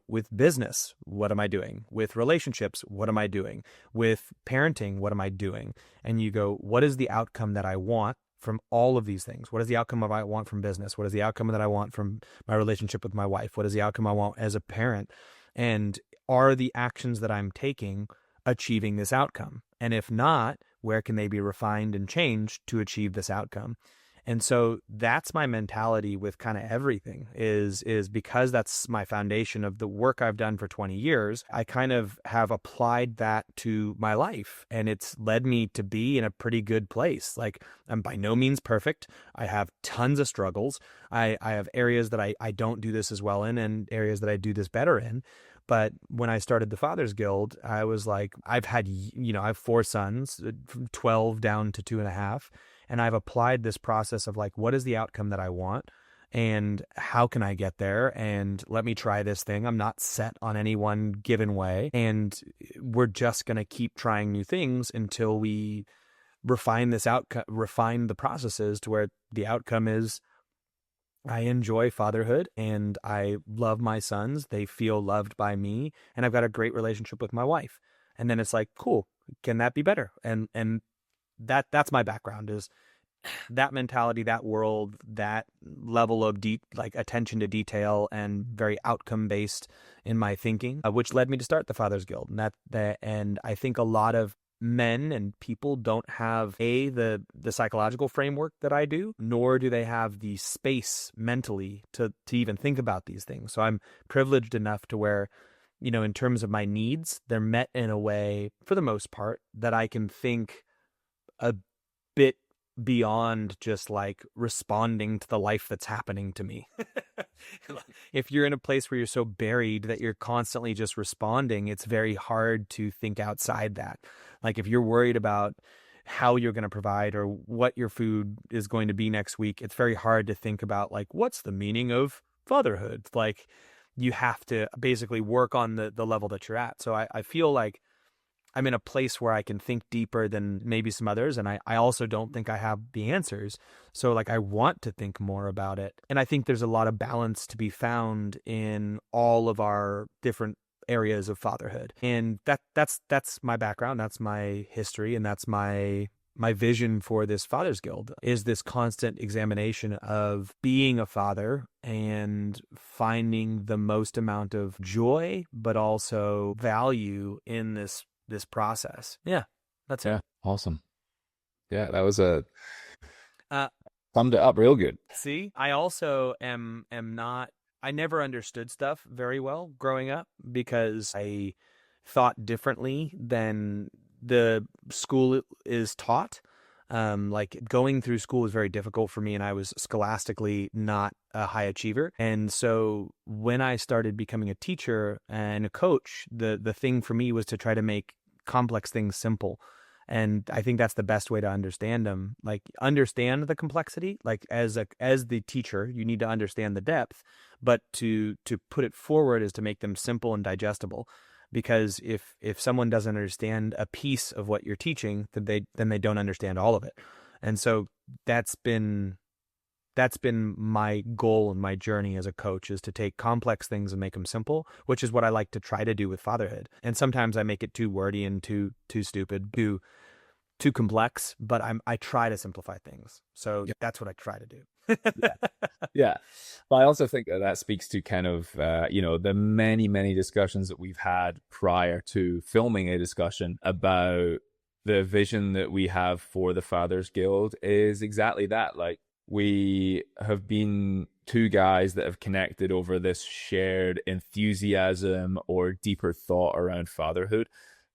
with business, what am I doing? With relationships, what am I doing? With parenting, what am I doing? And you go, what is the outcome that I want from all of these things? What is the outcome I want from business? What is the outcome that I want from my relationship with my wife? What is the outcome I want as a parent? And are the actions that I'm taking achieving this outcome? And if not, where can they be refined and changed to achieve this outcome? And so that's my mentality with kind of everything is because that's my foundation of the work I've done for 20 years. I kind of have applied that to my life, and it's led me to be in a pretty good place. Like, I'm by no means perfect. I have tons of struggles. I have areas that I don't do this as well in and areas that I do this better in. But when I started the Fathers Guild, I was like, I have 4 sons, from 12 down to 2.5. And I've applied this process of like, what is the outcome that I want? And how can I get there? And let me try this thing. I'm not set on any one given way. And we're just going to keep trying new things until we refine the processes to where the outcome is, I enjoy fatherhood and I love my sons. They feel loved by me, and I've got a great relationship with my wife. And then it's like, cool, can that be better? And that's my background, is that mentality, that world, that level of attention to detail and very outcome based in my thinking, which led me to start the Fathers Guild. And I think a lot of men and people don't have the psychological framework that I do, nor do they have the space mentally to even think about these things. So I'm privileged enough to where, in terms of my needs, they're met in a way, for the most part, that I can think a bit beyond just like responding to the life that's happening to me. If you're in a place where you're so buried that you're constantly just responding, it's very hard to think outside that. Like, if you're worried about how you're going to provide or what your food is going to be next week, it's very hard to think about like, what's the meaning of fatherhood? Like, you have to basically work on the level that you're at. So I feel like I'm in a place where I can think deeper than maybe some others. And I also don't think I have the answers. So like, I want to think more about it. And I think there's a lot of balance to be found in all of our different areas of fatherhood. And that's my background. That's my history. And that's my my vision for this Fathers Guild is this constant examination of being a father and finding the most amount of joy, but also value in this process. Yeah, that's it. Yeah, awesome. Yeah, that was a Uh, summed it up real good. See, I also am not. I never understood stuff very well growing up because I thought differently than the school is taught. Like going through school was very difficult for me, and I was scholastically not a high achiever. And so when I started becoming a teacher and a coach, the thing for me was to try to make complex things simple. And I think that's the best way to understand them. Like understand the complexity. Like as the teacher, you need to understand the depth, but to put it forward is to make them simple and digestible. Because if someone doesn't understand a piece of what you're teaching, then they don't understand all of it. And so that's been my goal and my journey as a coach, is to take complex things and make them simple, which is what I like to try to do with fatherhood. And sometimes I make it too wordy and too stupid, too complex, but I try to simplify things. So that's what I try to do. Yeah. But I also think that speaks to kind of, the many discussions that we've had prior to filming a discussion about the vision that we have for the Fathers Guild is exactly that. Like, we have been two guys that have connected over this shared enthusiasm or deeper thought around fatherhood.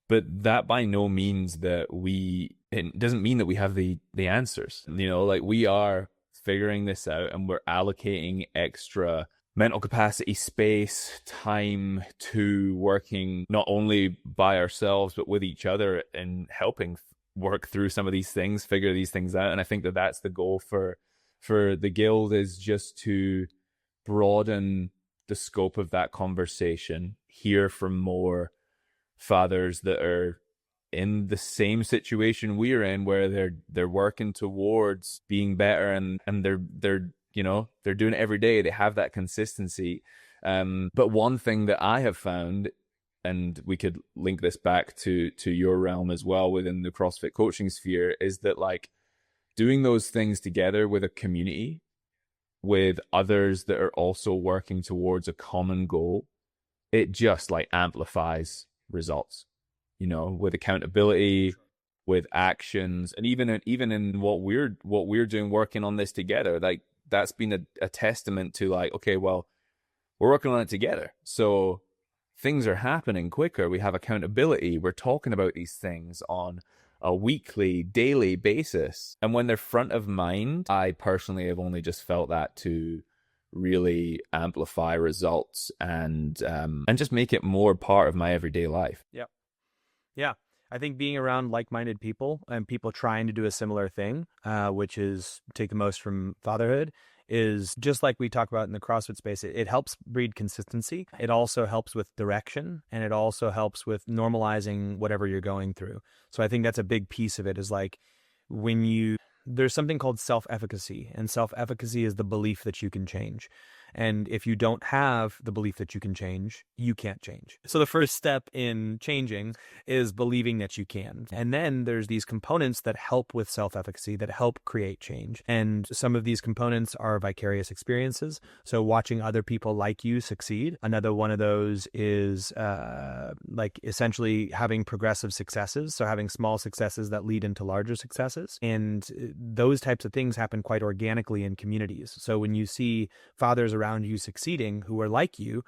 But that by no means it doesn't mean that we have the answers. Like, we are figuring this out, and we're allocating extra mental capacity, space, time to working not only by ourselves, but with each other and helping work through some of these things, figure these things out. And I think that that's the goal for the guild, is just to broaden the scope of that conversation, hear from more fathers that are in the same situation we're in, where they're working towards being better, and they're doing it every day. They have that consistency. But one thing that I have found, and we could link this back to your realm as well within the CrossFit coaching sphere, is that like doing those things together with a community, with others that are also working towards a common goal, it just like amplifies results, with accountability, with actions, and even in what we're doing, working on this together. Like, that's been a testament to like, okay, well, we're working on it together, so things are happening quicker. We have accountability. We're talking about these things on a weekly, daily basis, and when they're front of mind, I personally have only just felt that to really amplify results and just make it more part of my everyday life. Yep. Yeah. I think being around like-minded people and people trying to do a similar thing, which is take the most from fatherhood, is just like we talk about in the CrossFit space. It helps breed consistency. It also helps with direction, and it also helps with normalizing whatever you're going through. So I think that's a big piece of it, is like there's something called self-efficacy, and self-efficacy is the belief that you can change. And if you don't have the belief that you can change, you can't change. So the first step in changing is believing that you can. And then there's these components that help with self-efficacy, that help create change. And some of these components are vicarious experiences. So watching other people like you succeed. Another one of those is like essentially having progressive successes. So having small successes that lead into larger successes. And those types of things happen quite organically in communities. So when you see fathers around you succeeding who are like you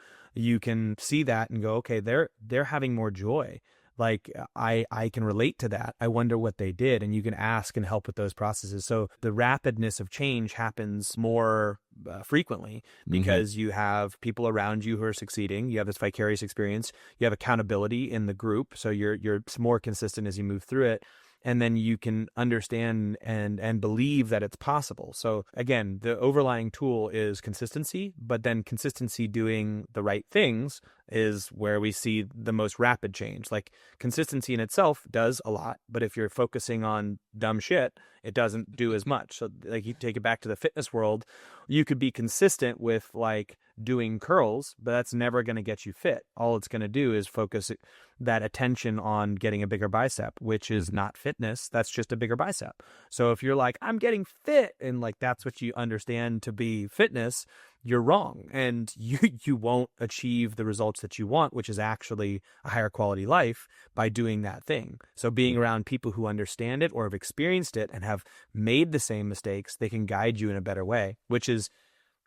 can see that and go, okay, they're having more joy. Like I can relate to that. I wonder what they did. And you can ask and help with those processes. So the rapidness of change happens more frequently because you have people around you who are succeeding. You have this vicarious experience. You have accountability in the group. So you're more consistent as you move through it. And then you can understand and believe that it's possible. So again, the overlying tool is consistency, but then consistency doing the right things is where we see the most rapid change. Like consistency in itself does a lot, but if you're focusing on dumb shit, it doesn't do as much. So like you take it back to the fitness world, you could be consistent with like doing curls, but that's never going to get you fit. All it's going to do is focus that attention on getting a bigger bicep, which is not fitness. That's just a bigger bicep. So if you're like, I'm getting fit, and like that's what you understand to be fitness, you're wrong. And you won't achieve the results that you want, which is actually a higher quality life, by doing that thing. So being around people who understand it or have experienced it and have made the same mistakes, they can guide you in a better way, which is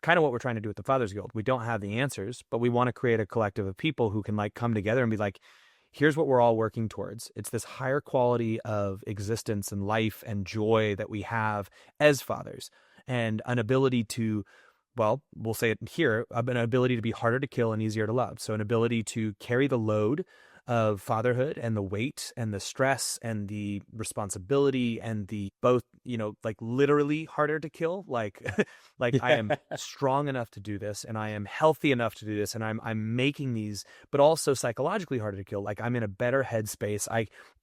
kind of what we're trying to do with the Fathers Guild. We don't have the answers, but we want to create a collective of people who can like come together and be like, here's what we're all working towards. It's this higher quality of existence and life and joy that we have as fathers, and an ability to, well, we'll say it here, an ability to be harder to kill and easier to love. So an ability to carry the load of fatherhood and the weight and the stress and the responsibility and the both, like literally harder to kill. Like, I am strong enough to do this, and I am healthy enough to do this, and I'm making these, but also psychologically harder to kill. Like I'm in a better headspace.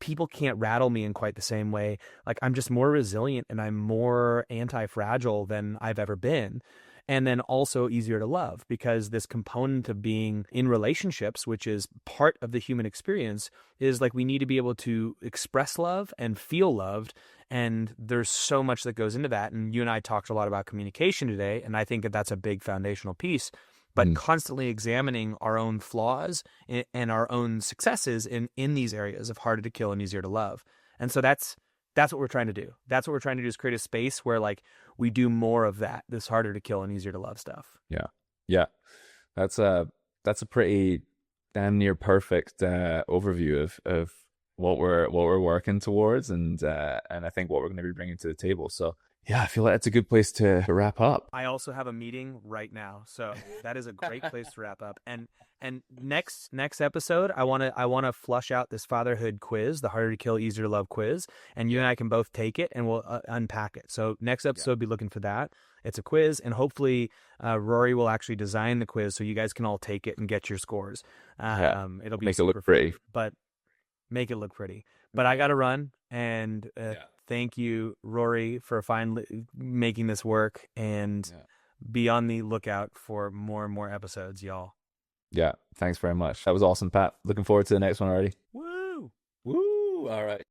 People can't rattle me in quite the same way. Like I'm just more resilient, and I'm more anti-fragile than I've ever been. And then also easier to love, because this component of being in relationships, which is part of the human experience, is like we need to be able to express love and feel loved. And there's so much that goes into that. And you and I talked a lot about communication today, and I think that that's a big foundational piece. But constantly examining our own flaws and our own successes in these areas of harder to kill and easier to love. And so that's what we're trying to do. That's what we're trying to do, is create a space where like we do more of that, this harder to kill and easier to love stuff. Yeah. That's a pretty damn near perfect overview of what we're working towards, and I think what we're going to be bringing to the table. So yeah, I feel like it's a good place to wrap up. I also have a meeting right now, so that is a great place to wrap up. And next episode, I want to flush out this fatherhood quiz, the harder to kill, easier to love quiz, and you and I can both take it and we'll unpack it. So next episode, be looking for that. It's a quiz, and hopefully Rory will actually design the quiz so you guys can all take it and get your scores. It'll be make it look pretty, but make it look pretty. But I got to run, and thank you, Rory, for finally making this work, and be on the lookout for more and more episodes, y'all. Yeah, thanks very much. That was awesome, Pat. Looking forward to the next one already. Woo! Woo! All right.